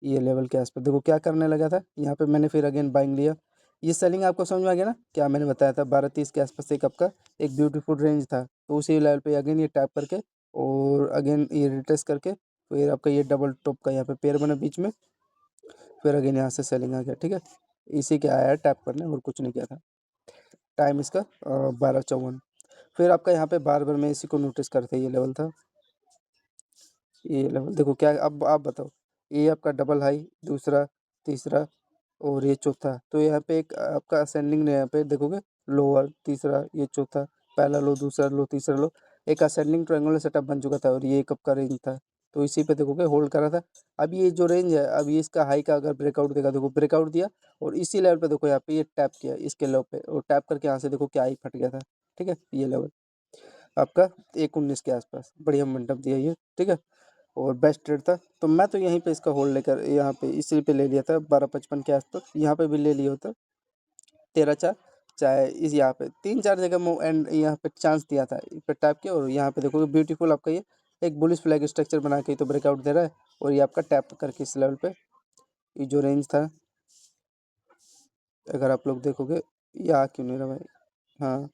ये लेवल के आसपास देखो क्या करने लगा था, यहाँ पे मैंने फिर अगेन बाइंग लिया, ये सेलिंग आपको समझ में आ गया ना, क्या मैंने बताया था 12:30 के आसपास एक आपका एक ब्यूटीफुल रेंज था, तो उसी लेवल पे अगेन ये टैप करके और अगेन ये रिट्रेस करके फिर आपका ये डबल टॉप का यहाँ पे पेयर बना बीच में, फिर अगेन यहाँ से सेलिंग आ गया, ठीक है। इसी के आया है टैप करने और कुछ नहीं किया था। टाइम इसका 12:54। फिर आपका यहाँ पे बार बार मैं इसी को नोटिस करते ये लेवल था, ये लेवल देखो क्या, अब आप बताओ, ये आपका डबल हाई, दूसरा, तीसरा और ये चौथा, तो यहाँ पे एक आपका असेंडिंग ने यहाँ पे देखोगे, लोअर, तीसरा, ये चौथा, पहला लो, दूसरा लो, तीसरा लो, एक असेंडिंग ट्रायंगुलर सेटअप बन चुका था और ये कब का रेंज था, तो इसी पे देखोगे होल्ड करा था। अब ये जो रेंज है, अब ये इसका हाई का अगर ब्रेकआउट देगा, देखो ब्रेकआउट दिया और इसी लेवल पे देखो यहाँ पे ये टैप किया इसके लो पे, और टैप करके यहाँ से देखो क्या हाई फट गया था, ठीक है। ये लेवल आपका 1:19 के आसपास बढ़िया मोमेंटम दिया ये, ठीक है, और बेस्ट ट्रेड था। तो मैं तो यहीं पे इसका होल्ड लेकर यहाँ पे इसी पे ले लिया था 12:55 के आसपास, यहाँ पे भी ले लिया होता 13:4, चाहे इस यहाँ पे 3-4 जगह एंड यहाँ पे चांस दिया था इस पे टैप के, और यहाँ पे देखोगे ब्यूटीफुल आपका ये एक बुलिश फ्लैग स्ट्रक्चर बना के तो ब्रेकआउट दे रहा है, और ये आपका टैप करके इस लेवल पे ये जो रेंज था, अगर आप लोग देखोगे ये आ क्यों नहीं रहा भाई, हाँ,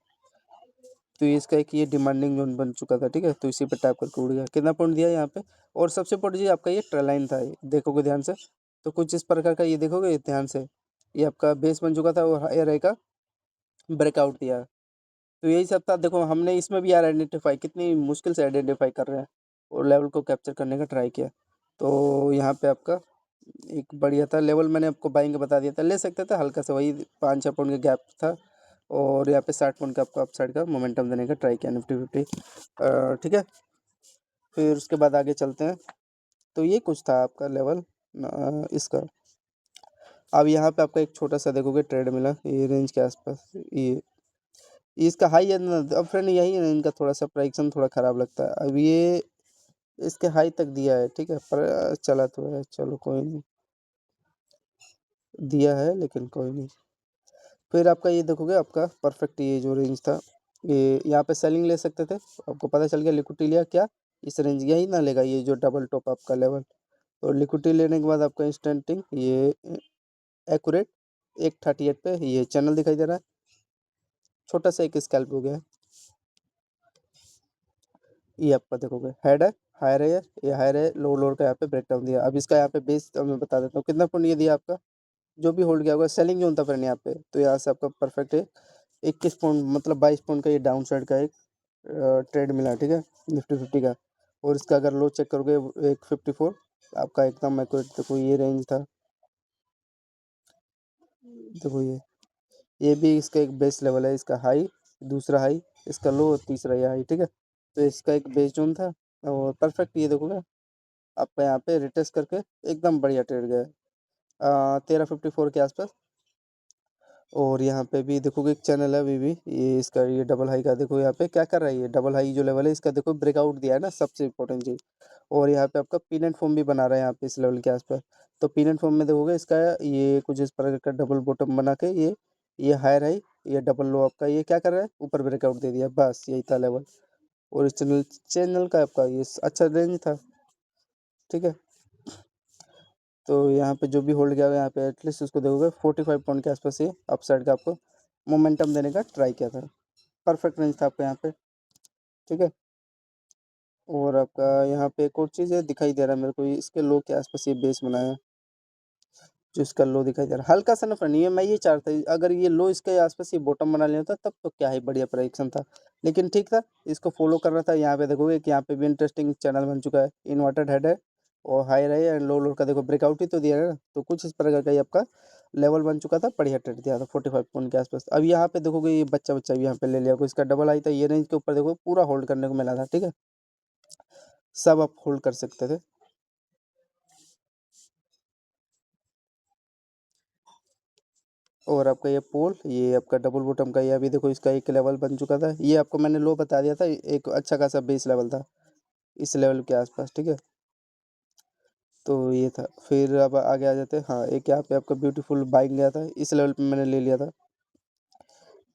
तो ये इसका एक ये डिमांडिंग जोन बन चुका था, ठीक है, तो इसी पे टैप करके उड़ गया, कितना पॉइंट दिया यहाँ पे। और सबसे इम्पोर्टेंट चीज आपका ये ट्रेल लाइन था, ये देखोगे ध्यान से, तो कुछ इस प्रकार का ये देखोगे ध्यान से, ये आपका बेस बन चुका था और हायर हाई का ब्रेकआउट दिया। तो यही सब था, देखो हमने इसमें भी यार आइडेंटिफाई कितनी मुश्किल से आइडेंटिफाई कर रहे हैं और लेवल को कैप्चर करने का ट्राई किया। तो यहाँ पे आपका एक बढ़िया था लेवल, मैंने आपको बाइंग बता दिया था, ले सकते थे, हल्का सा वही 5-6 पॉइंट का गैप था, और यहाँ पे 60 पॉइंट का आपको अपसाइड का मोमेंटम देने का ट्राई किया निफ्टी 50, ठीक है। फिर उसके बाद आगे चलते हैं, तो ये कुछ था आपका लेवल इसका। अब यहाँ पे आपका एक छोटा सा देखोगे ट्रेड मिला ये रेंज के आसपास, ये इसका हाई है ना, अब फ्रेंड यही है ना, इनका थोड़ा सा प्राइक्सन थोड़ा ख़राब लगता है। अब ये इसके हाई तक दिया है, ठीक है, पर चला तो है, चलो कोई नहीं, दिया है लेकिन कोई नहीं। फिर आपका ये देखोगे आपका परफेक्ट ये जो रेंज था, ये यहाँ पे सेलिंग ले सकते थे, आपको पता चल गया लिक्विडिटी लिया क्या, इस रेंज यही ना लेगा, ये जो डबल टॉप आपका लेवल, और लिक्विडिटी लेने के बाद आपका इंस्टेंटिंग ये एक्यूरेट 1:38 पे ये चैनल दिखाई दे रहा है, छोटा सा एक स्कैल्प हो गया है। ये आपका देखोगे हेड है, हायर है, ये हायर है, लो लोअर का यहाँ पे ब्रेक डाउन दिया। अब इसका यहाँ पे बेस मैं बता देता हूँ कितना पॉइंट ये दिया आपका, जो भी होल्ड किया होगा सेलिंग जोन था फ्रेंड यहाँ पे, तो यहाँ से आपका परफेक्ट है 21 पॉइंट मतलब 22 पॉइंट का ये डाउन साइड का एक ट्रेड मिला, ठीक है, निफ्टी 50 का। और इसका अगर लो चेक करोगे 154 आपका एकदम एक्यूरेट, देखो ये रेंज था, देखो ये भी इसका एक बेस लेवल है, इसका हाई, दूसरा हाई, इसका लो और तीसरा ये हाई, ठीक है, तो इसका एक बेस जोन था, और परफेक्ट ये देखोगे आपका यहाँ पे रिटेस्ट करके एकदम बढ़िया ट्रेड गया 1354 के आसपास। और यहाँ पे भी देखोगे एक चैनल है अभी भी, ये इसका ये डबल हाई का देखो यहाँ पे क्या कर रहा है, ये डबल हाई जो लेवल है इसका देखो ब्रेकआउट दिया है ना, सबसे इंपॉर्टेंट चीज। और यहाँ पे आपका पिन एंड फॉर्म भी बना रहा है यहाँ पे इस लेवल के आसपास, तो पिन एंड फॉर्म में देखोगे इसका ये कुछ इस प्रकार का डबल बॉटम बना के ये हायर हाई, ये डबल लो आपका ये क्या कर रहा है, ऊपर ब्रेकआउट दे दिया, बस यही था लेवल। और इस चैनल का आपका ये अच्छा रेंज था, ठीक है। तो यहाँ पे जो भी होल्ड किया हुआ है यहाँ पे एटलीस्ट उसको देखोगे 45 पॉइंट के आसपास ये अपसाइड का आपको मोमेंटम देने का ट्राई किया था, परफेक्ट रेंज था आपका यहाँ पे, ठीक है। और आपका यहाँ पे एक और चीज़ है दिखाई दे रहा है मेरे को, इसके लो के आसपास ये बेस बनाया है, जो इसका लो दिखाई दे रहा है हल्का सा ना फ्रेंड, ये मैं ये चाहता अगर ये लो इसके आसपास ये बॉटम बना लिया था तब तो क्या है बढ़िया प्राइक्सन था, लेकिन ठीक था, इसको फॉलो कर रहा था। यहाँ पे देखोगे कि यहाँ पे भी इंटरेस्टिंग चैनल बन चुका है, इन्वर्टेड हेड है और हाई रहे एंड लो लो का देखो ब्रेकआउट ही तो दिया है ना, तो कुछ इस प्रकार का ये आपका लेवल बन चुका था, बढ़िया ट्रेड दिया था 45 पॉइंट के आसपास। अब यहाँ पे देखोगे ये बच्चा बच्चा भी यहाँ पे ले लिया, कोई इसका डबल आई था, ये रेंज के ऊपर देखो पूरा होल्ड करने को मिला था, ठीक है, सब आप होल्ड कर सकते थे। और आपका ये पोल ये आपका डबल बॉटम का, ये अभी देखो इसका एक लेवल बन चुका था, ये आपको मैंने लो बता दिया था, एक अच्छा खासा बेस लेवल था इस लेवल के आसपास, ठीक है। तो ये था, फिर अब आगे आ जाते हैं, हाँ एक यहाँ पे आपका ब्यूटीफुल बाइंग गया था, इस लेवल पे मैंने ले लिया था,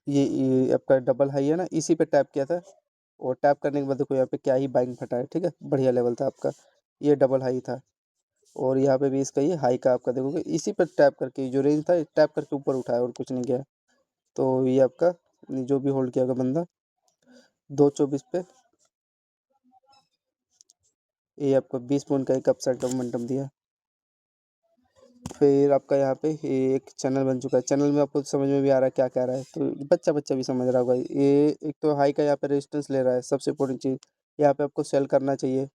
ये आपका डबल हाई है ना, इसी पे टैप किया था, और टैप करने के बाद देखो यहाँ पे क्या ही बाइंग फटा है, ठीक है, बढ़िया लेवल था आपका, ये डबल हाई था। और यहाँ पे भी इसका ये हाई का आपका देखोगे इसी पर टैप करके जो रेंज था टैप करके ऊपर उठाया और कुछ नहीं किया। तो ये आपका जो भी होल्ड किया होगा बंदा 224 पे ये आपका 20 पॉइंट का एक अपसाइड का मोमेंटम दिया। फिर आपका यहाँ पे ये एक चैनल बन चुका है। चैनल में आपको समझ में भी आ रहा है क्या कह रहा है, तो बच्चा बच्चा भी समझ रहा होगा। ये एक तो हाई का यहाँ पे रेजिस्टेंस ले रहा है, सबसे इम्पोर्टेंट चीज़ यहाँ पे आपको सेल करना चाहिए,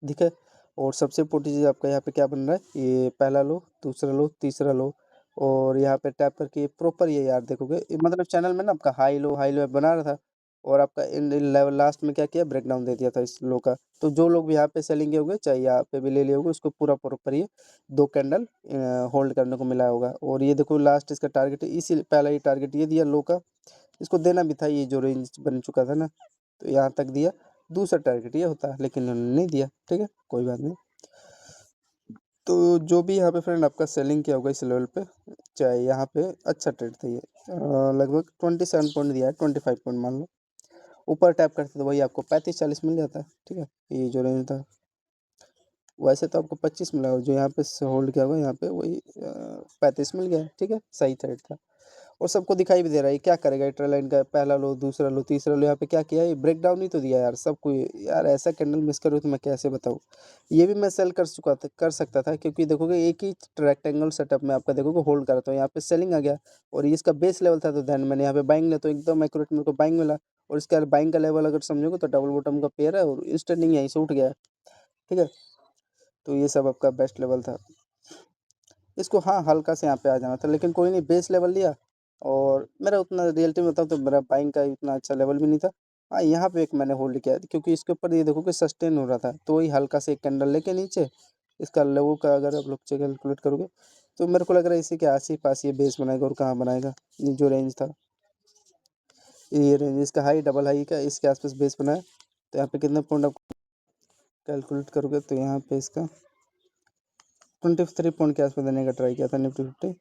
ठीक है। और सबसे इम्पोर्टेंट चीज़ आपका यहाँ पे क्या बन रहा है, ये पहला लो, दूसरा लो, तीसरा लो, और यहाँ पे टैप करके प्रॉपर ये यार देखोगे मतलब चैनल में ना आपका हाई लो बना रहा था, और आपका इन लेवल लास्ट में क्या किया, ब्रेक डाउन दे दिया था इस लो का। तो जो लोग भी यहाँ पे सेलिंग होंगे, चाहे यहाँ पे भी ले लिए होंगे, उसको पूरा प्रॉपर ये 2 कैंडल होल्ड करने को मिला होगा। और ये देखो लास्ट इसका टारगेट है, इसी पहला ये टारगेट ये दिया लो का, इसको देना भी था, ये जो रेंज बन चुका था ना, तो यहाँ तक दिया। दूसरा टारगेट ये होता, लेकिन उन्होंने नहीं दिया, ठीक है, कोई बात नहीं। तो जो भी यहाँ पे फ्रेंड आपका सेलिंग किया होगा इस लेवल पे, चाहे यहाँ पे अच्छा ट्रेड था ये, लगभग 27 पॉइंट दिया है, 25 पॉइंट मान लो। ऊपर टैप करते तो वही आपको 35-40 मिल जाता है, ठीक है, ये जो रेंज था। वैसे तो आपको 25 मिला, और जो यहाँ पे होल्ड किया होगा यहाँ पे वही 35 मिल गया, ठीक है, सही ट्रेड था। और सबको दिखाई भी दे रहा है, ये क्या करेगा, ट्रेल लाइन का पहला लो, दूसरा लो, तीसरा लो, यहाँ पे क्या किया, ये ब्रेक डाउन ही तो दिया यार सबको। यार ऐसा कैंडल मिस करो तो मैं कैसे बताऊँ। ये भी मैं सेल कर चुका था, कर सकता था, क्योंकि देखोगे एक ही रेक्टेंगल सेटअप में आपका देखोगे होल्ड करा, तो यहाँ पे सेलिंग आ गया, और ये इसका बेस लेवल था, तो दैन मैंने यहाँ पे बाइंग लिया, तो एकदम एक्यूरेट मेरे को बाइंग मिला। और इसका बाइंग का लेवल अगर समझोगे तो डबल बॉटम का पेयर है, और इंस्टेंट यहीं से उठ गया है, ठीक है। तो ये सब आपका बेस्ट लेवल था। इसको हाँ हल्का से यहाँ पे आ जाना था, लेकिन कोई नहीं, बेस लेवल लिया। और मेरा उतना रियलिटी में बताऊँ तो मेरा बाइंग का इतना अच्छा लेवल भी नहीं था। हाँ यहाँ पे एक मैंने होल्ड किया, क्योंकि इसके ऊपर ये देखो कि सस्टेन हो रहा था, तो वही हल्का से एक कैंडल लेके नीचे इसका लेवल का अगर आप लोग कैलकुलेट करोगे, तो मेरे को लग रहा है इसी के आस ही पास ये बेस बनाएगा। और कहाँ बनाएगा, ये जो रेंज था, ये रेंज इसका हाई डबल हाई का इसके आसपास बेस बनाया। तो यहाँ पे कितना पॉइंट आप कैलकुलेट करोगे, तो यहाँ पे इसका 23 पॉइंट के आसपास देने का ट्राई किया था निफ्टी 50।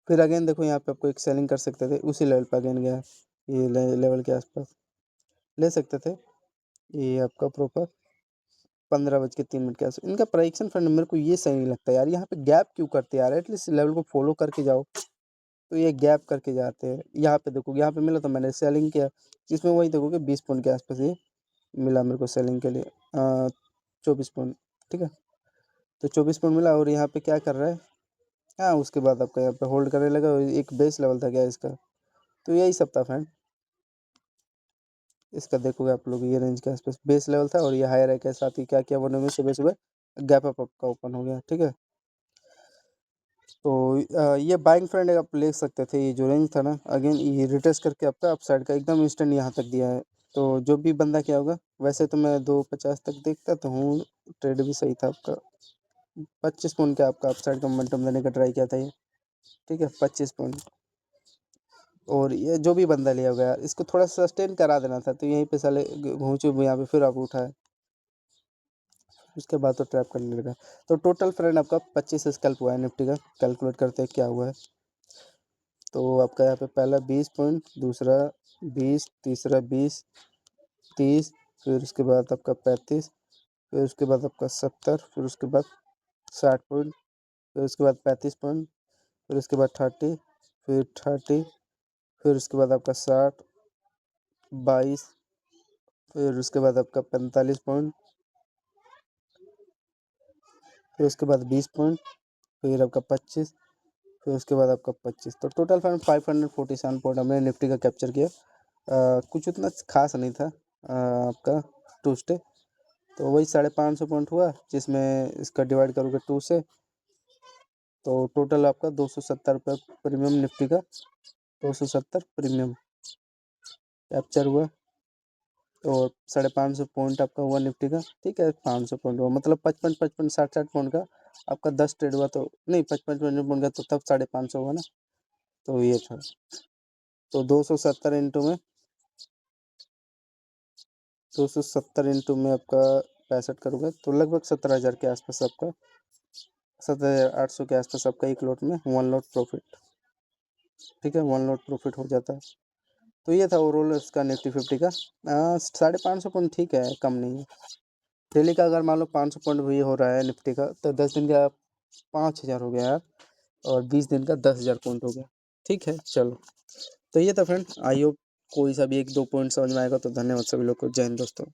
फिर अगेन देखो यहाँ पे आपको एक सेलिंग कर सकते थे, उसी लेवल पे अगेन गया, ये लेवल के आसपास ले सकते थे। ये आपका प्रॉपर 15:03 के आसपास इनका प्राइक्शन फ्रेंड, मेरे को ये सही नहीं लगता यार, यहाँ पे गैप क्यों करते यार, एटलीस्ट लेवल को फॉलो करके जाओ। तो ये गैप करके जाते हैं। यहाँ पे देखो, यहाँ पे मिला तो मैंने सेलिंग किया, जिसमें वही देखोगे 20 पॉइंट के आसपास ये मिला मेरे को सेलिंग के लिए, 24 पॉइंट, ठीक है। तो 24 पॉइंट मिला, और यहाँ पे क्या कर रहा है, हाँ उसके बाद आपका यहाँ पे होल्ड करने लगा, एक बेस लेवल था क्या इसका। तो यही सब था फ्रेंड, इसका देखोगे आप लोग ये रेंज के आसपास बेस लेवल था, और ये हायर है के साथ ही क्या किया वन में सुबह सुबह गैप अप का ओपन हो गया, ठीक है। तो ये बाइंग फ्रेंड आप ले सकते थे, ये जो रेंज था ना, अगेन ये रिटेस्ट करके आपका अपसाइड का एकदम इंस्टेंट यहाँ तक दिया है। तो जो भी बंदा क्या होगा, वैसे तो मैं 250 तक देखता तो हूँ, ट्रेड भी सही था आपका। 25 पॉइंट का आपका अपसाइड का मोमेंटम देने का ट्राई किया था ये, ठीक है, 25 पॉइंट। और ये जो भी बंदा लिया होगा यार, इसको थोड़ा सस्टेन करा देना था, तो यहीं पे साले घूंचे यहाँ पे फिर आप उठाए, उसके बाद तो ट्रैप करने लगा। तो टोटल फ्रेंड आपका 25 स्कैल्प हुआ है निफ्टी का, कैलकुलेट करते हैं क्या हुआ है। तो आपका यहाँ पे पहला 20 पॉइंट, दूसरा 20, तीसरा 20, 30, फिर उसके बाद आपका 35, फिर उसके बाद आपका 70, फिर उसके बाद 60 पॉइंट, फिर उसके बाद 35 पॉइंट, फिर उसके बाद 30, फिर 30, फिर उसके बाद आपका 60, 22, फिर उसके बाद आपका 45 पॉइंट, फिर उसके बाद 20 पॉइंट, फिर आपका 25, फिर उसके बाद आपका 25। तो टोटल फ्रेंड 547 पॉइंट हमने निफ्टी का कैप्चर किया। कुछ उतना खास नहीं था आपका ट्यूसडे, तो वही 550 पॉइंट हुआ, जिसमें इसका डिवाइड करोगे 2 से, तो टोटल आपका 270 रुपये प्रीमियम निफ्टी का, 270 प्रीमियम कैप्चर हुआ। और 550 पॉइंट आपका हुआ निफ्टी का, ठीक है, 500 पॉइंट हुआ, मतलब 55 60 पॉइंट का आपका 10 ट्रेड हुआ, तो नहीं 55 पॉइंट का, तो तब 550 हुआ ना। तो ये था, तो 270 इंटू में आपका 65 करोगे, तो लगभग 17,000 के आसपास आपका, 17,800 के आसपास आपका एक लॉट में 1 लॉट प्रॉफिट, ठीक है, 1 लॉट प्रॉफिट हो जाता है। तो ये था ओवरऑल इसका निफ्टी 50 का। 550 पॉइंट ठीक है, कम नहीं है। डेली का अगर मान लो 500 पॉइंट भी हो रहा है निफ्टी का, तो 10 दिन का 5,000 हो गया यार, और 20 दिन का 10,000 पॉइंट हो गया, ठीक है। चलो। तो ये था फ्रेंड, आई होप कोई सा भी 1-2 पॉइंट समझ में आएगा। तो धन्यवाद सभी लोग को, जय हिंद दोस्तों।